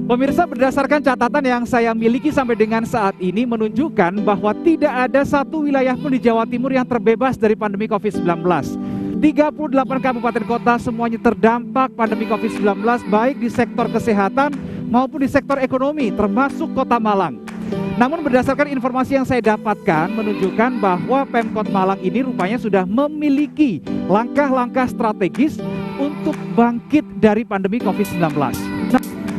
Pemirsa, berdasarkan catatan yang saya miliki sampai dengan saat ini menunjukkan bahwa tidak ada satu wilayah pun di Jawa Timur yang terbebas dari pandemi COVID-19. 38 kabupaten kota semuanya terdampak pandemi COVID-19, baik di sektor kesehatan maupun di sektor ekonomi, termasuk Kota Malang. Namun berdasarkan informasi yang saya dapatkan menunjukkan bahwa Pemkot Malang ini rupanya sudah memiliki langkah-langkah strategis untuk bangkit dari pandemi COVID-19.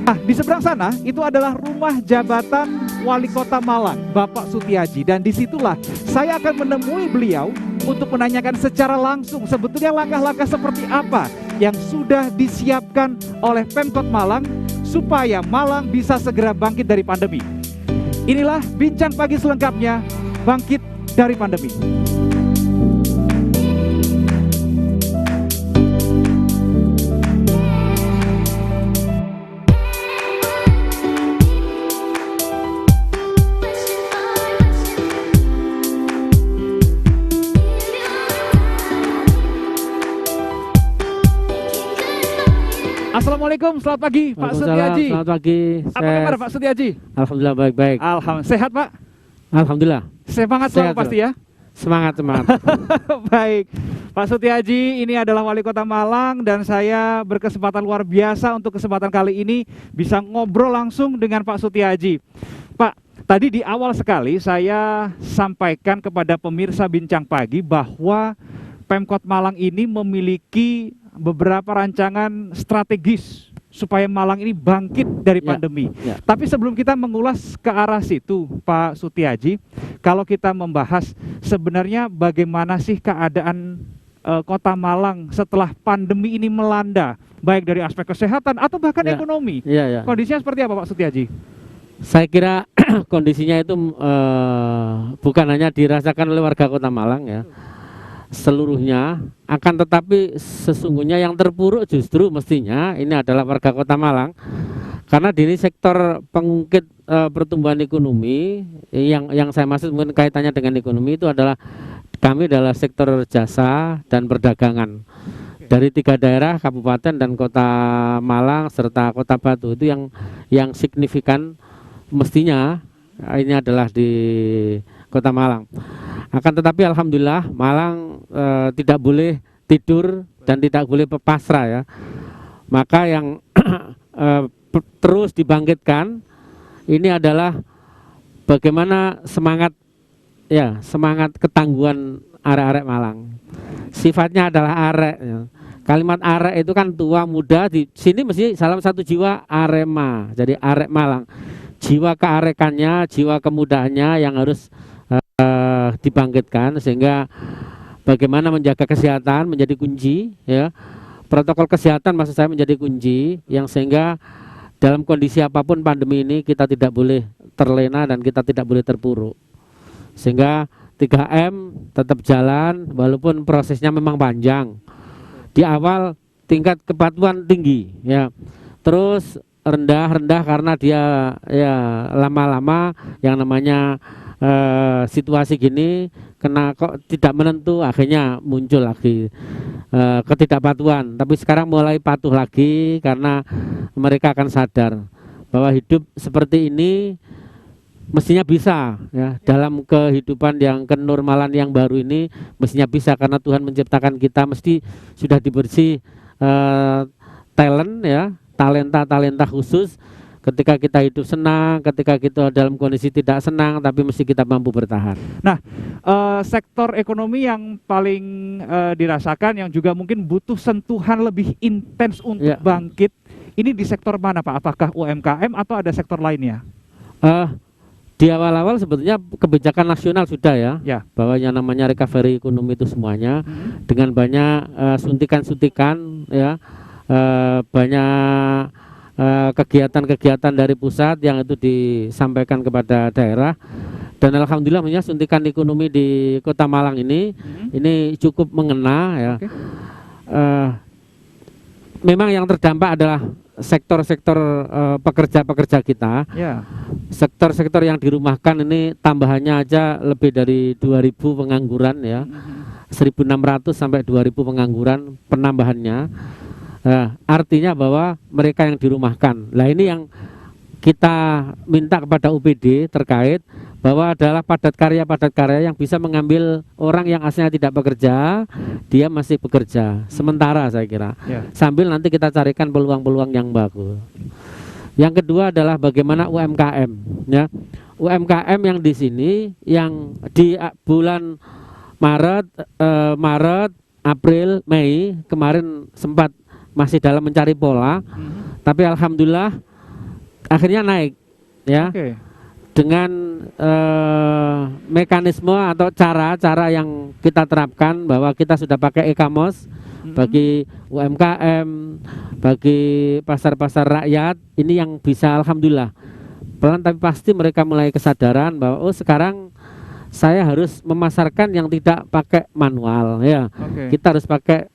Nah, di seberang sana itu adalah rumah jabatan Wali Kota Malang, Bapak Sutiaji, dan disitulah saya akan menemui beliau untuk menanyakan secara langsung sebetulnya langkah-langkah seperti apa yang sudah disiapkan oleh Pemkot Malang supaya Malang bisa segera bangkit dari pandemi. Inilah Bincang Pagi selengkapnya, bangkit dari pandemi. Assalamualaikum, selamat pagi Pak Sutiaji. Selamat pagi. Apa kabar Pak Sutiaji? Alhamdulillah baik-baik. Alhamdulillah. Sehat Pak? Alhamdulillah. Semangat selalu pasti ya? Semangat. Baik, Pak Sutiaji ini adalah Wali Kota Malang dan saya berkesempatan luar biasa untuk kesempatan kali ini bisa ngobrol langsung dengan Pak Sutiaji. Pak, tadi di awal sekali saya sampaikan kepada pemirsa Bincang Pagi bahwa Pemkot Malang ini memiliki beberapa rancangan strategis supaya Malang ini bangkit dari pandemi. Tapi sebelum kita mengulas ke arah situ, Pak Sutiaji, kalau kita membahas sebenarnya bagaimana sih keadaan Kota Malang setelah pandemi ini melanda, baik dari aspek kesehatan atau bahkan ekonomi. Kondisinya seperti apa Pak Sutiaji? Saya kira kondisinya itu bukan hanya dirasakan oleh warga Kota Malang ya, seluruhnya, akan tetapi sesungguhnya yang terpuruk justru mestinya ini adalah warga Kota Malang, karena di ini sektor pengungkit pertumbuhan ekonomi yang saya maksud mungkin kaitannya dengan ekonomi itu adalah kami adalah sektor jasa dan perdagangan dari 3 daerah kabupaten dan Kota Malang serta Kota Batu itu yang signifikan mestinya ini adalah di Kota Malang. Akan tetapi alhamdulillah Malang tidak boleh tidur dan tidak boleh pasrah ya. Maka yang terus dibangkitkan ini adalah bagaimana semangat ketangguhan arek-arek Malang. Sifatnya adalah arek ya. Kalimat arek itu kan tua muda, di sini mesti salah satu jiwa Arema. Jadi arek Malang. Jiwa kearekannya, jiwa kemudaannya yang harus dibangkitkan, sehingga bagaimana menjaga kesehatan menjadi kunci ya. Protokol kesehatan maksud saya menjadi kunci yang sehingga dalam kondisi apapun pandemi ini kita tidak boleh terlena dan kita tidak boleh terpuruk. Sehingga 3M tetap jalan walaupun prosesnya memang panjang. Di awal tingkat kepatuhan tinggi ya. Terus rendah karena dia ya lama-lama yang namanya situasi gini kena kok tidak menentu, akhirnya muncul lagi ketidakpatuhan. Tapi sekarang mulai patuh lagi karena mereka akan sadar bahwa hidup seperti ini mestinya bisa ya, dalam kehidupan yang kenormalan yang baru ini mestinya bisa, karena Tuhan menciptakan kita mesti sudah diberi talent ya, talenta khusus. Ketika kita hidup senang, ketika kita dalam kondisi tidak senang, tapi mesti kita mampu bertahan. Nah, sektor ekonomi yang paling dirasakan, yang juga mungkin butuh sentuhan lebih intens untuk bangkit, ini di sektor mana Pak? Apakah UMKM atau ada sektor lainnya? Di awal-awal sebetulnya kebijakan nasional sudah ya, bahwa yang namanya recovery ekonomi itu semuanya dengan banyak suntikan-suntikan ya, banyak kegiatan-kegiatan dari pusat yang itu disampaikan kepada daerah, dan alhamdulillah suntikan ekonomi di Kota Malang ini cukup mengena ya. Memang yang terdampak adalah sektor-sektor pekerja-pekerja kita. Sektor-sektor yang dirumahkan ini tambahannya aja lebih dari 2.000 pengangguran ya, 1.600 sampai 2.000 pengangguran penambahannya. Artinya bahwa mereka yang dirumahkan. Nah ini yang kita minta kepada UPD terkait bahwa adalah padat karya yang bisa mengambil orang yang aslinya tidak bekerja, dia masih bekerja sementara saya kira. Sambil nanti kita carikan peluang-peluang yang bagus. Yang kedua adalah bagaimana UMKM, ya. UMKM yang di sini yang di bulan Maret, April, Mei kemarin sempat masih dalam mencari pola, tapi alhamdulillah akhirnya naik, ya. Dengan mekanisme atau cara-cara yang kita terapkan bahwa kita sudah pakai e-commerce bagi UMKM, bagi pasar-pasar rakyat, ini yang bisa alhamdulillah pelan tapi pasti mereka mulai kesadaran bahwa oh sekarang saya harus memasarkan yang tidak pakai manual, ya. Kita harus pakai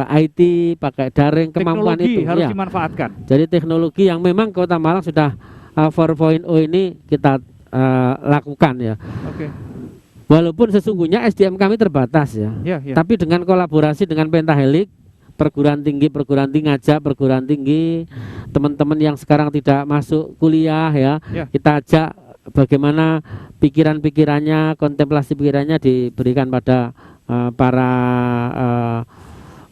IT, pakai daring, kemampuan teknologi itu harus ya dimanfaatkan. Jadi teknologi yang memang Kota Malang sudah 4.0 ini kita lakukan, ya. Walaupun sesungguhnya SDM kami terbatas, ya. Tapi dengan kolaborasi dengan Pentahelix, perguruan tinggi ngajak perguruan tinggi, teman-teman yang sekarang tidak masuk kuliah, ya. Kita ajak bagaimana pikiran-pikirannya, kontemplasi pikirannya diberikan pada para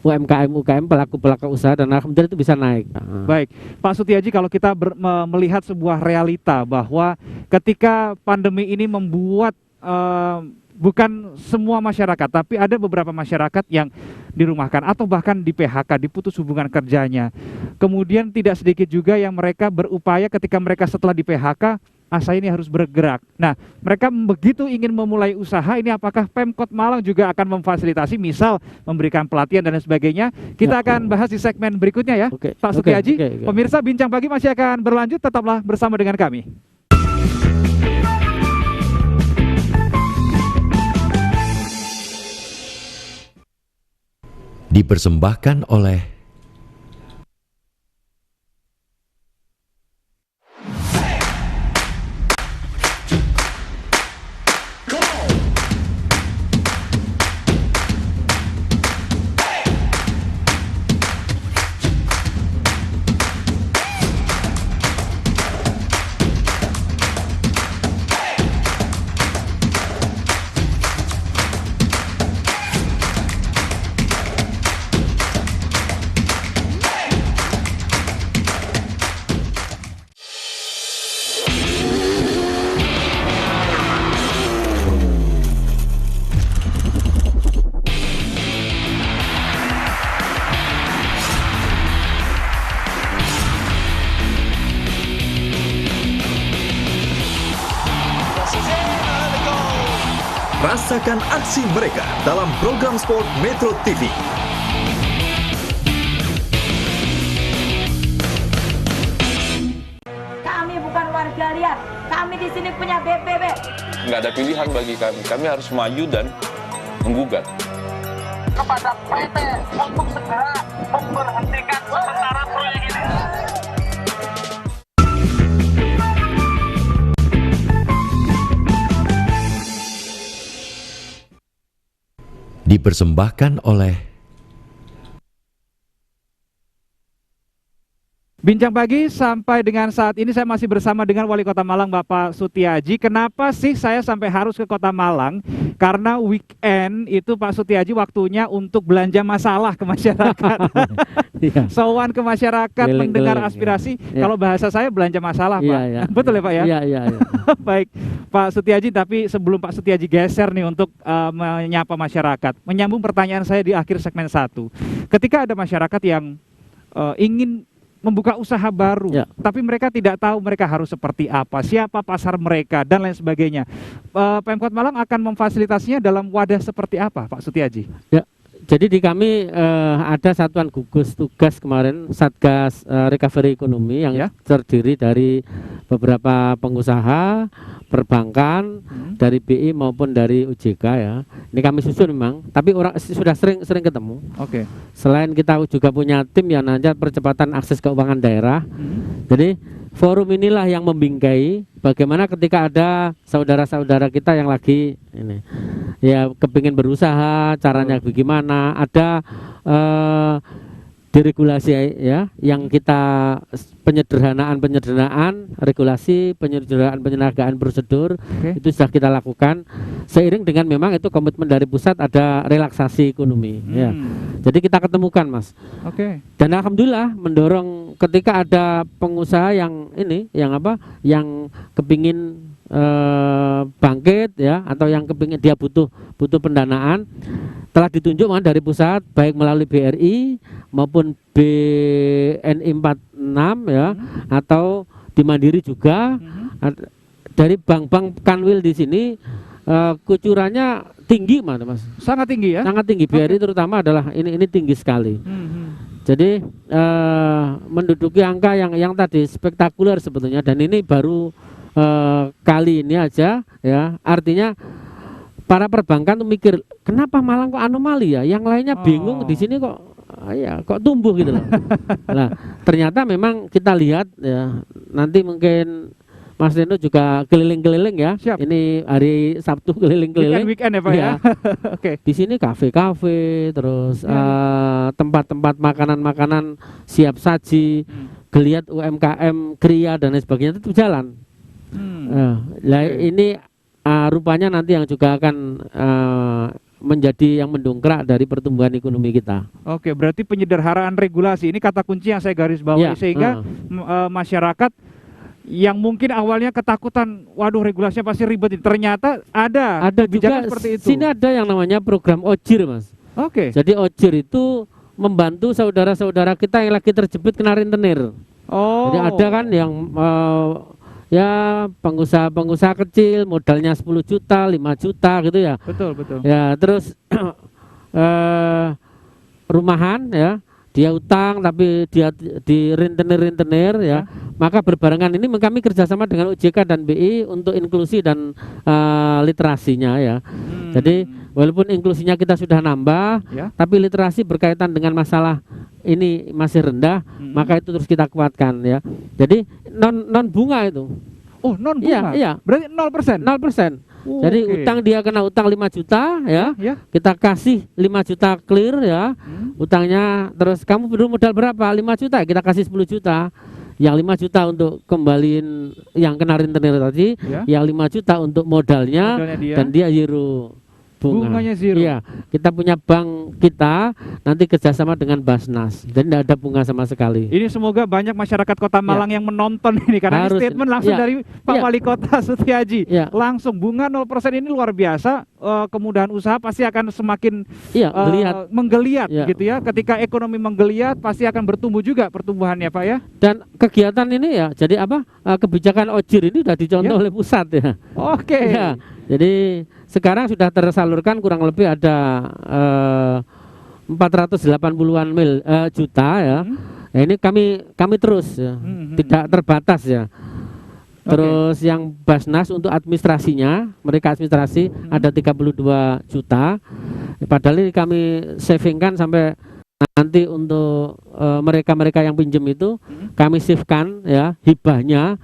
UMKM pelaku usaha dan alhamdulillah itu bisa naik. Baik, Pak Sutiaji, kalau kita melihat sebuah realita bahwa ketika pandemi ini membuat bukan semua masyarakat, tapi ada beberapa masyarakat yang dirumahkan atau bahkan di PHK, diputus hubungan kerjanya. Kemudian tidak sedikit juga yang mereka berupaya ketika mereka setelah di PHK, saya ini harus bergerak. Nah, mereka begitu ingin memulai usaha, ini apakah Pemkot Malang juga akan memfasilitasi, misal memberikan pelatihan dan sebagainya? Kita akan bahas di segmen berikutnya, ya. Pak Sutiaji. Pemirsa, Bincang Pagi masih akan berlanjut, tetaplah bersama dengan kami. Dipersembahkan oleh Rasakan aksi mereka dalam program sport Metro TV. Kami bukan warga liar, kami di sini punya BPB. Nggak ada pilihan bagi kami, kami harus maju dan menggugat. Kepada PT untuk segera memberhentikan sementara proyek ini. dipersembahkan oleh Bincang Pagi sampai dengan saat ini saya masih bersama dengan Wali Kota Malang Bapak Sutiaji. Kenapa sih saya sampai harus ke Kota Malang? Karena weekend itu Pak Sutiaji waktunya untuk belanja masalah ke masyarakat. Sowan ke masyarakat, mendengar aspirasi. Kalau bahasa saya belanja masalah, Pak. Betul ya, Pak, ya? Iya. Baik, Pak Sutiaji, tapi sebelum Pak Sutiaji geser nih untuk menyapa masyarakat, menyambung pertanyaan saya di akhir segmen 1. Ketika ada masyarakat yang ingin membuka usaha baru, tapi mereka tidak tahu mereka harus seperti apa, siapa pasar mereka, dan lain sebagainya. Pemkot Malang akan memfasilitasinya dalam wadah seperti apa, Pak Sutiaji? Ya, jadi di kami ada satuan gugus tugas kemarin, Satgas Recovery Ekonomi yang terdiri dari beberapa pengusaha, perbankan, dari BI maupun dari OJK, ya. Ini kami susun memang, tapi orang sudah sering ketemu. Selain kita juga punya tim yang nanti percepatan akses keuangan daerah. Jadi forum inilah yang membingkai bagaimana ketika ada saudara-saudara kita yang lagi ini ya kepingin berusaha, caranya bagaimana, ada deregulasi ya, yang kita penyederhanaan regulasi, penyelenggaraan prosedur itu sudah kita lakukan seiring dengan memang itu komitmen dari pusat ada relaksasi ekonomi ya. Jadi kita ketemukan Mas. Dan alhamdulillah mendorong ketika ada pengusaha yang ini yang kepingin bangkit ya, atau yang kepingin dia butuh pendanaan, telah ditunjuk dari pusat baik melalui BRI maupun BNI 46 ya, atau di Mandiri juga. Dari bank-bank Kanwil di sini kucurannya tinggi Mas. Sangat tinggi ya? Sangat tinggi. BRI terutama adalah ini tinggi sekali. Jadi menduduki angka yang tadi spektakuler sebetulnya, dan ini baru kali ini aja ya. Artinya para perbankan tuh mikir, kenapa Malang kok anomali ya? Yang lainnya bingung, di sini kok tumbuh gitu loh. Nah, ternyata memang kita lihat ya, nanti mungkin Mas Reno juga keliling-keliling ya. Siap. Ini hari Sabtu keliling-keliling. Weekend ya Pak ya. Di sini kafe-kafe, terus tempat-tempat makanan-makanan siap saji, geliat UMKM, kriya dan lain sebagainya itu jalan. Ini rupanya nanti yang juga akan menjadi yang mendongkrak dari pertumbuhan ekonomi kita. Oke, berarti penyederhanaan regulasi ini kata kunci yang saya garis bawahi, sehingga masyarakat yang mungkin awalnya ketakutan, waduh regulasinya pasti ribet, ternyata ada juga seperti itu. Sini ada yang namanya program OJIR Mas. Jadi OJIR itu membantu saudara-saudara kita yang lagi terjepit kena rentenir. Jadi ada kan yang ya pengusaha kecil modalnya 10 juta, 5 juta gitu ya. Betul. Ya, terus rumahan ya, dia utang tapi dia di rentenir ya. Maka berbarengan ini kami kerjasama dengan OJK dan BI untuk inklusi dan literasinya ya. Jadi walaupun inklusinya kita sudah nambah, tapi literasi berkaitan dengan masalah ini masih rendah, maka itu terus kita kuatkan ya. Jadi non bunga itu. Oh, non bunga. Iya. Berarti 0%. 0%. Jadi utang, dia kena utang 5 juta ya. Kita kasih 5 juta clear ya. Utangnya, terus kamu perlu modal berapa? 5 juta, kita kasih 10 juta. Yang 5 juta untuk kembaliin yang kena rentenir tadi, yang 5 juta untuk modalnya dan dia zero. Bunganya zero. Iya, kita punya bank kita nanti kerjasama dengan Basnas dan tidak ada bunga sama sekali. Ini semoga banyak masyarakat Kota Malang yang menonton ini, karena ini statement langsung dari Pak Wali Kota Sutiaji. Langsung bunga 0% ini luar biasa. Kemudahan usaha pasti akan semakin menggeliat gitu ya. Ketika ekonomi menggeliat pasti akan bertumbuh juga pertumbuhannya Pak ya. Dan kegiatan ini ya, jadi kebijakan OJIR ini sudah dicontoh oleh pusat ya. Ya, jadi sekarang sudah tersalurkan kurang lebih ada 480-an juta ya. Ya, ini kami terus ya, tidak terbatas ya. Terus yang Basnas untuk administrasinya, mereka administrasi ada 32 juta. Padahal ini kami savingkan sampai nanti untuk mereka-mereka yang pinjam itu kami shiftkan ya hibahnya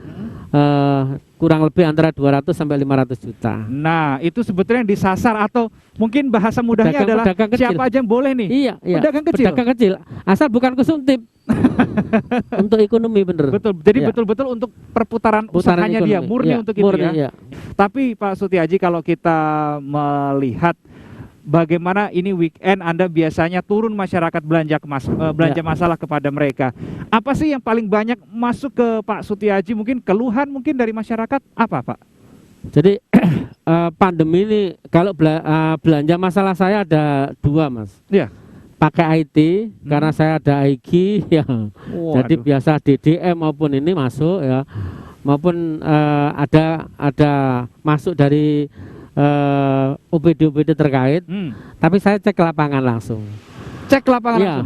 kurang lebih antara 200 sampai 500 juta. Nah, itu sebetulnya yang disasar, atau mungkin bahasa mudahnya adalah siapa aja yang boleh nih. Iya. Pedagang kecil. Asal bukan konsumtif. Untuk ekonomi bener. Betul. Jadi betul-betul untuk perputaran usahanya ekonomi. Dia murni untuk itu ya. Tapi Pak Sutiaji, kalau kita melihat bagaimana ini weekend Anda biasanya turun masyarakat belanja masalah kepada mereka. Apa sih yang paling banyak masuk ke Pak Sutiaji? Mungkin keluhan mungkin dari masyarakat apa Pak? Jadi pandemi ini kalau belanja masalah saya ada 2 Mas. Iya. Pakai IT karena saya ada IG ya. Jadi biasa DDM maupun ini masuk ya. Maupun ada masuk dari OPD terkait, tapi saya cek lapangan langsung. Cek lapangan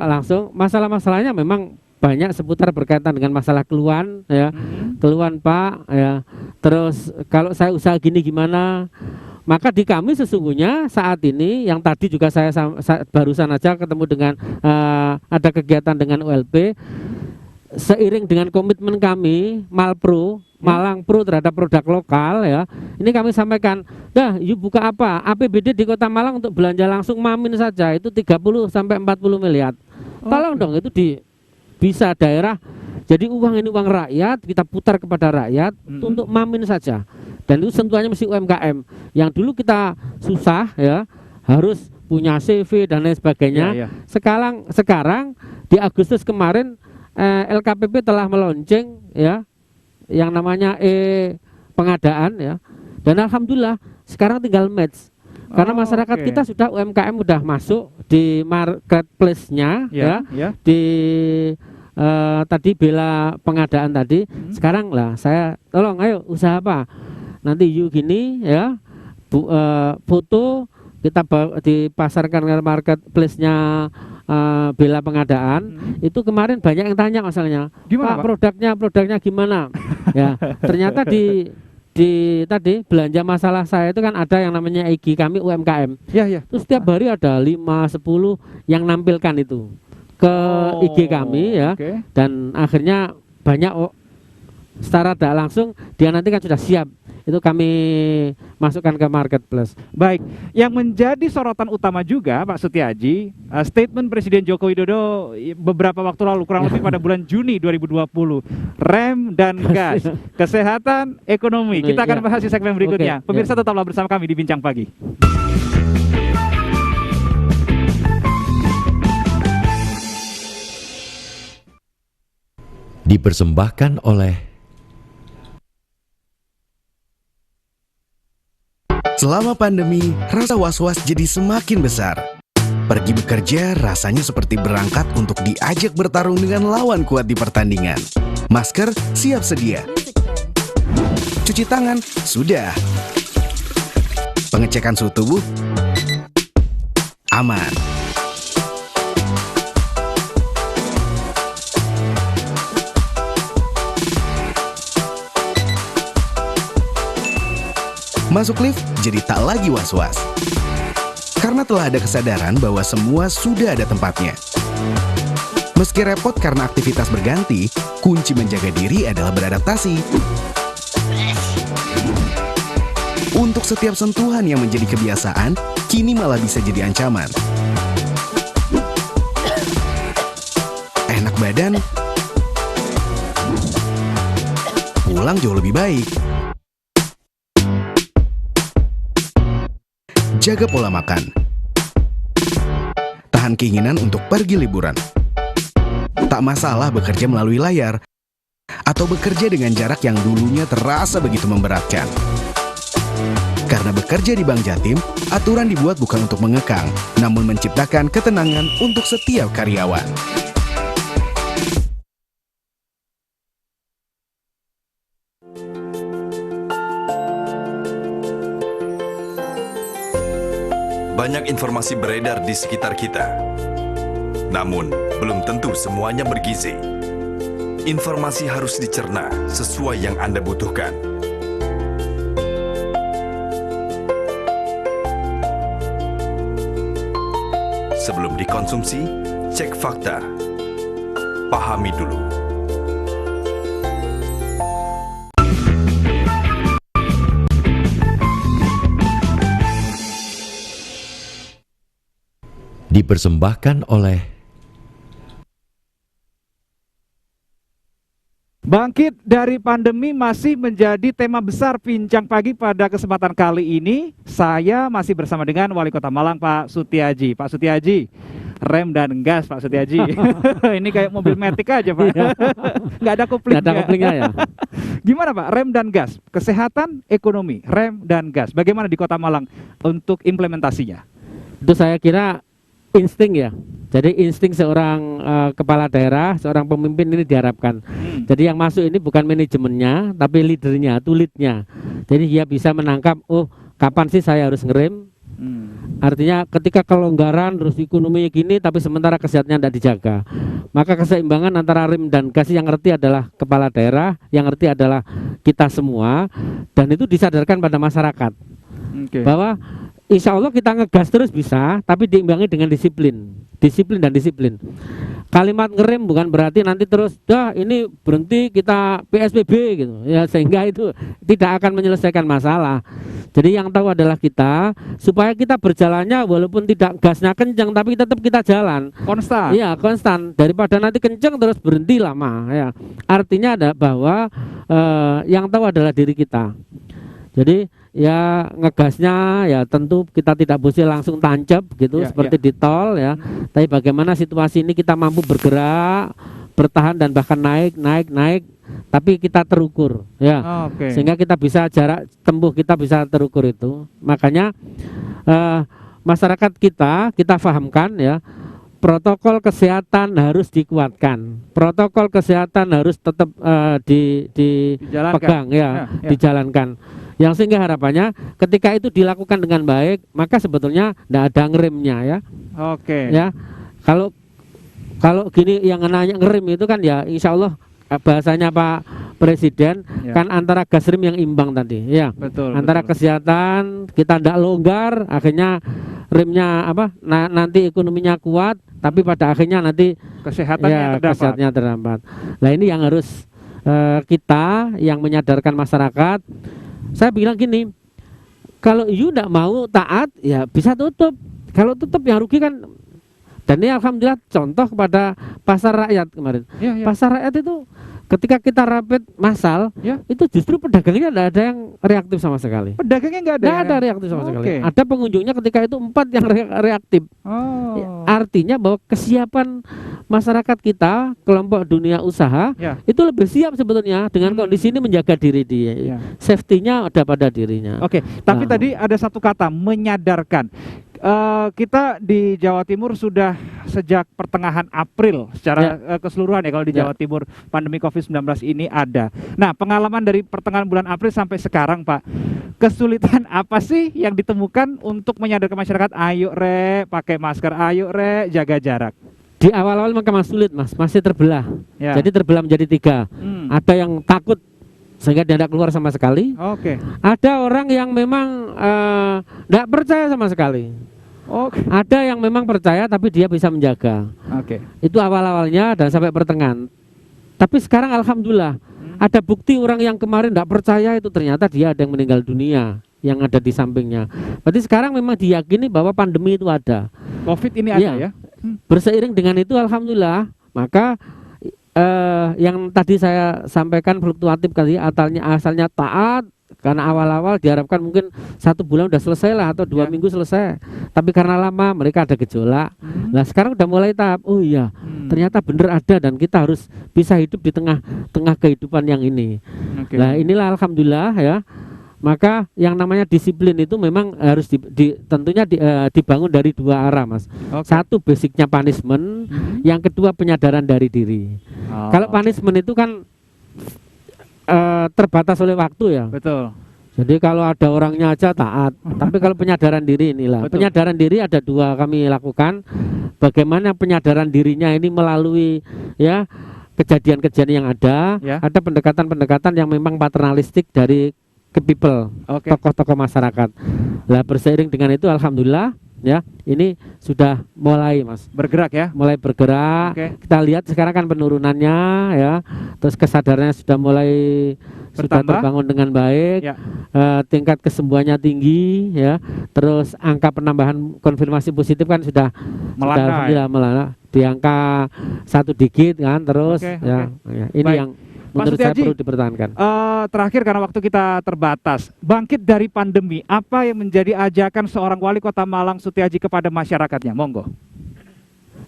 langsung. Masalah-masalahnya memang banyak seputar berkaitan dengan masalah keluhan ya, keluhan Pak ya. Terus kalau saya usaha gini gimana? Maka di kami sesungguhnya saat ini yang tadi juga saya barusan aja ketemu dengan ada kegiatan dengan ULP. Seiring dengan komitmen kami Malang Pro terhadap produk lokal ya. Ini kami sampaikan, buka apa? APBD di Kota Malang untuk belanja langsung Mamin saja itu 30 sampai 40 miliar. Tolong dong itu bisa daerah. Jadi uang ini uang rakyat, kita putar kepada rakyat untuk mamin saja. Dan itu sentuhannya mesti UMKM. Yang dulu kita susah ya, harus punya CV dan lain sebagainya. Sekarang di Agustus kemarin LKPP telah meluncing ya yang namanya pengadaan ya. Dan alhamdulillah sekarang tinggal match. Karena masyarakat kita sudah UMKM udah masuk di marketplace-nya di tadi bela pengadaan tadi. Sekarang lah saya tolong ayo usaha apa? Nanti you gini ya. Foto kita dipasarkan ke marketplace-nya bela pengadaan. Itu kemarin banyak yang tanya masalahnya. Pak, produknya gimana? Ya, ternyata di tadi belanja masalah saya itu kan ada yang namanya IG kami UMKM. Terus setiap hari ada 5-10 yang nampilkan itu ke IG kami ya. Dan akhirnya banyak secara tidak langsung dia nanti kan sudah siap. Itu kami masukkan ke marketplace. Baik, yang menjadi sorotan utama juga Pak Sutiaji, statement Presiden Joko Widodo beberapa waktu lalu, kurang lebih pada bulan Juni 2020, rem dan gas, kesehatan, ekonomi. Kita akan bahas di segmen berikutnya. Pemirsa tetaplah bersama kami di Bincang Pagi. Dipersembahkan oleh Selama pandemi, rasa was-was jadi semakin besar. Pergi bekerja rasanya seperti berangkat untuk diajak bertarung dengan lawan kuat di pertandingan. Masker siap sedia. Cuci tangan sudah. Pengecekan suhu tubuh aman. Masuk lift jadi tak lagi was-was. Karena telah ada kesadaran bahwa semua sudah ada tempatnya. Meski repot karena aktivitas berganti, kunci menjaga diri adalah beradaptasi. Untuk setiap sentuhan yang menjadi kebiasaan, kini malah bisa jadi ancaman. Enak badan, pulang jauh lebih baik. Jaga pola makan. Tahan keinginan untuk pergi liburan. Tak masalah bekerja melalui layar atau bekerja dengan jarak yang dulunya terasa begitu memberatkan. Karena bekerja di Bank Jatim, aturan dibuat bukan untuk mengekang, namun menciptakan ketenangan untuk setiap karyawan. Banyak informasi beredar di sekitar kita. Namun, belum tentu semuanya bergizi. Informasi harus dicerna sesuai yang Anda butuhkan. Sebelum dikonsumsi, cek fakta. Pahami dulu. Dipersembahkan oleh Bangkit dari pandemi masih menjadi tema besar Bincang Pagi pada kesempatan kali ini. Saya masih bersama dengan Wali Kota Malang, Pak Sutiaji. Pak Sutiaji, rem dan gas Pak Sutiaji. Ini kayak mobil metik aja Pak. Nggak ada kopling. Nggak ada koplingnya ya. Gimana Pak, rem dan gas, kesehatan, ekonomi, rem dan gas. Bagaimana di Kota Malang untuk implementasinya? Itu saya kira insting ya. Jadi insting seorang kepala daerah, seorang pemimpin ini diharapkan. Jadi yang masuk ini bukan manajemennya, tapi leadernya, leadnya. Jadi dia bisa menangkap, oh kapan sih saya harus ngerem. Artinya ketika kelonggaran terus ekonominya gini, tapi sementara kesehatannya tidak dijaga. Maka keseimbangan antara rem dan gas yang ngerti adalah kepala daerah, yang ngerti adalah kita semua. Dan itu disadarkan pada masyarakat bahwa insya Allah kita ngegas terus bisa, tapi diimbangi dengan disiplin dan disiplin. Kalimat ngerem bukan berarti nanti terus dah ini berhenti kita PSBB gitu ya, sehingga itu tidak akan menyelesaikan masalah. Jadi yang tahu adalah kita, supaya kita berjalannya walaupun tidak gasnya kencang tapi tetap kita jalan Konstan. iya konstan, daripada nanti kencang terus berhenti lama ya. Artinya ada bahwa yang tahu adalah diri kita. Jadi ya ngegasnya ya tentu kita tidak boleh langsung tancap gitu Ya, seperti di tol ya. Tapi bagaimana situasi ini kita mampu bergerak, bertahan dan bahkan naik, tapi kita terukur ya. Oke. Sehingga kita bisa jarak tempuh kita bisa terukur itu. Makanya masyarakat kita fahamkan ya, protokol kesehatan harus dikuatkan. Protokol kesehatan harus tetap Dijalankan. dipegang ya, dijalankan. Yang sehingga harapannya ketika itu dilakukan dengan baik, maka sebetulnya tidak ada ngeremnya ya. Oke. Ya. Kalau gini yang nanya ngerem itu kan ya insya Allah bahasanya Pak Presiden Ya. kan antara gas rem yang imbang tadi ya. Betul. Antara betul. kesehatan kita tidak longgar, akhirnya remnya nanti ekonominya kuat, tapi pada akhirnya nanti Kesehatannya terdapat. kesehatannya terdapat. Nah ini yang harus kita yang menyadarkan masyarakat. Saya bilang gini, kalau you tidak mau taat ya bisa tutup. Kalau tutup yang rugi kan. Dan ini alhamdulillah contoh kepada pasar rakyat kemarin. Ya, ya. Pasar rakyat itu ketika kita rapid massal, Ya. itu justru pedagangnya tidak ada yang reaktif sama sekali. Pedagangnya nggak ada. Tidak ya? ada reaktif sama sekali. Oke. Ada pengunjungnya ketika itu 4 yang reaktif. Oh. Ya, artinya bahwa kesiapan masyarakat kita, kelompok dunia usaha, Ya. itu lebih siap sebetulnya dengan kondisi ini menjaga diri dia. Ya. Safety-nya ada pada dirinya. Oke, tapi Nah. tadi ada satu kata menyadarkan. Kita di Jawa Timur sudah sejak pertengahan April secara keseluruhan ya kalau di Ya. Jawa Timur pandemi COVID-19 ini ada. Nah, pengalaman dari pertengahan bulan April sampai sekarang, Pak, kesulitan apa sih yang ditemukan untuk menyadarkan masyarakat? Ayo re, pakai masker, ayo re, jaga jarak. Di awal-awal memang masih sulit, Mas, masih terbelah. Ya. Jadi terbelah menjadi 3. Ada yang takut sehingga dia tidak keluar sama sekali. Oke. Ada orang yang memang tidak percaya sama sekali. Oke. Ada yang memang percaya tapi dia bisa menjaga. Oke. Itu awal-awalnya dan sampai pertengahan. Tapi sekarang alhamdulillah ada bukti orang yang kemarin tidak percaya itu ternyata dia ada yang meninggal dunia yang ada di sampingnya. Berarti sekarang memang diyakini bahwa pandemi itu ada. COVID ini ada Iya. ya? Berseiring dengan itu alhamdulillah maka yang tadi saya sampaikan fluktuatif tadi asalnya taat. Karena awal-awal diharapkan mungkin 1 bulan udah selesai lah atau 2 minggu selesai. Tapi karena lama mereka ada gejolak. Nah sekarang udah mulai tahap. Oh iya, ternyata bener ada dan kita harus bisa hidup di tengah kehidupan yang ini. Oke. Nah inilah alhamdulillah ya. Maka yang namanya disiplin itu memang harus tentunya dibangun dari 2 arah, Mas. Oke. Satu basicnya punishment, yang kedua penyadaran dari diri. Kalau punishment itu kan terbatas oleh waktu ya. Betul. Jadi kalau ada orangnya aja taat. Tapi kalau penyadaran diri inilah. Betul. Penyadaran diri ada 2 kami lakukan. Bagaimana penyadaran dirinya ini melalui ya kejadian-kejadian yang ada. Ya. Ada pendekatan-pendekatan yang memang paternalistik dari ke people, Oke. tokoh-tokoh masyarakat. Lah berseiring dengan itu alhamdulillah ya ini sudah mulai, Mas. Bergerak ya. Mulai bergerak. Oke. Kita lihat sekarang kan penurunannya ya. Terus kesadarannya sudah mulai sudah Bertambah. terbangun dengan baik. Ya. Tingkat kesembuhannya tinggi ya. Terus angka penambahan konfirmasi positif kan sudah Melandai. alhamdulillah melandai di angka 1 digit kan terus Oke, ya. oke. Ya, ini Baik. yang Pak menurut saya Sutiaji, perlu dipertahankan. Terakhir karena waktu kita terbatas, bangkit dari pandemi, apa yang menjadi ajakan seorang wali kota Malang Sutiaji kepada masyarakatnya? Monggo.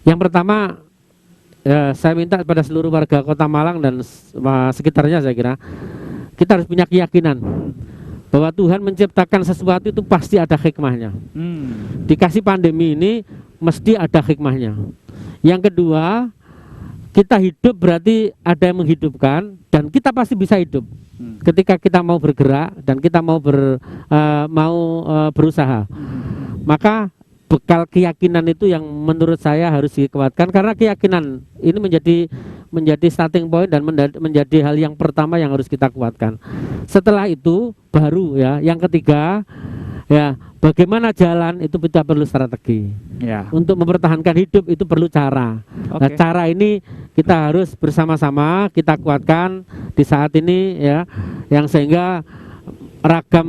Yang pertama saya minta kepada seluruh warga kota Malang dan sekitarnya saya kira kita harus punya keyakinan bahwa Tuhan menciptakan sesuatu itu pasti ada hikmahnya. Dikasih pandemi ini mesti ada hikmahnya. Yang kedua, kita hidup berarti ada yang menghidupkan dan kita pasti bisa hidup. Ketika kita mau bergerak dan kita mau berusaha. Maka bekal keyakinan itu yang menurut saya harus dikuatkan karena keyakinan ini menjadi starting point dan menjadi hal yang pertama yang harus kita kuatkan. Setelah itu baru ya yang ketiga Ya, bagaimana jalan itu kita perlu strategi. Ya. Untuk mempertahankan hidup itu perlu cara. Nah, Oke. cara ini kita harus bersama-sama kita kuatkan di saat ini ya, yang sehingga ragam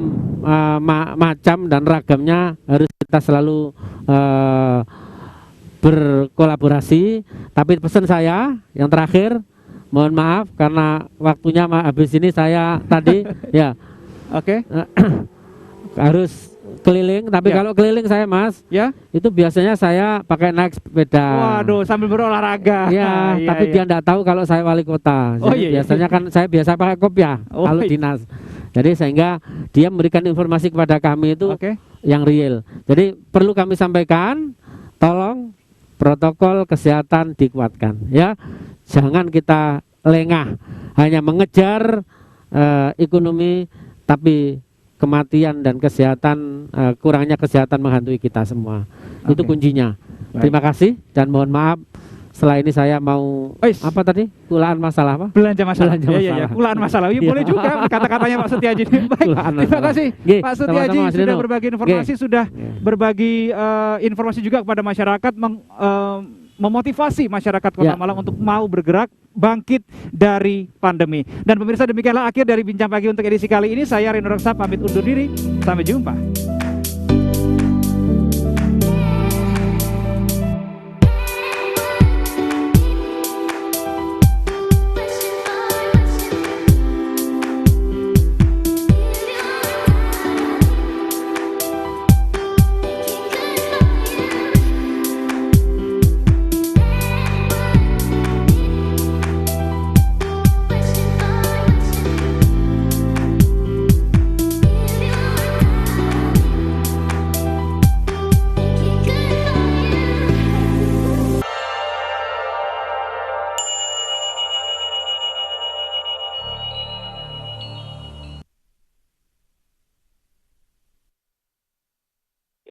macam dan ragamnya harus kita selalu berkolaborasi. Tapi pesan saya yang terakhir, mohon maaf karena waktunya habis ini saya tadi ya Oke. harus keliling, tapi Ya. kalau keliling saya Mas, Ya. itu biasanya saya pakai naik sepeda. Waduh, sambil berolahraga. Ya, Iya, tapi iya. dia enggak tahu kalau saya wali kota. Oh, Jadi iya, iya. biasanya kan saya biasa pakai kopiah Oh, kalau iya. dinas. Jadi sehingga dia memberikan informasi kepada kami itu Oke. yang real. Jadi perlu kami sampaikan, tolong protokol kesehatan dikuatkan ya. Jangan kita lengah hanya mengejar ekonomi, tapi kematian dan kesehatan, kurangnya kesehatan menghantui kita semua. Itu Oke. kuncinya. Baik. Terima kasih dan mohon maaf setelah ini saya mau Ois. apa tadi? Kulaan masalah apa? Belanja masalah. Belanja Iya, iya, iya. masalah. Kulaan masalah. Iya, Iya. boleh juga kata-katanya Pak Setiaji. Baik. Kulaan Terima masalah. kasih Nggih, Pak sama-sama, Setiaji Mas sudah Dino. berbagi informasi, sudah Nggih. berbagi informasi juga kepada masyarakat, memotivasi masyarakat Kota Ya. Malang untuk mau bergerak bangkit dari pandemi. Dan pemirsa, demikianlah akhir dari Bincang Pagi untuk edisi kali ini. Saya Rino Reksa pamit undur diri. Sampai jumpa.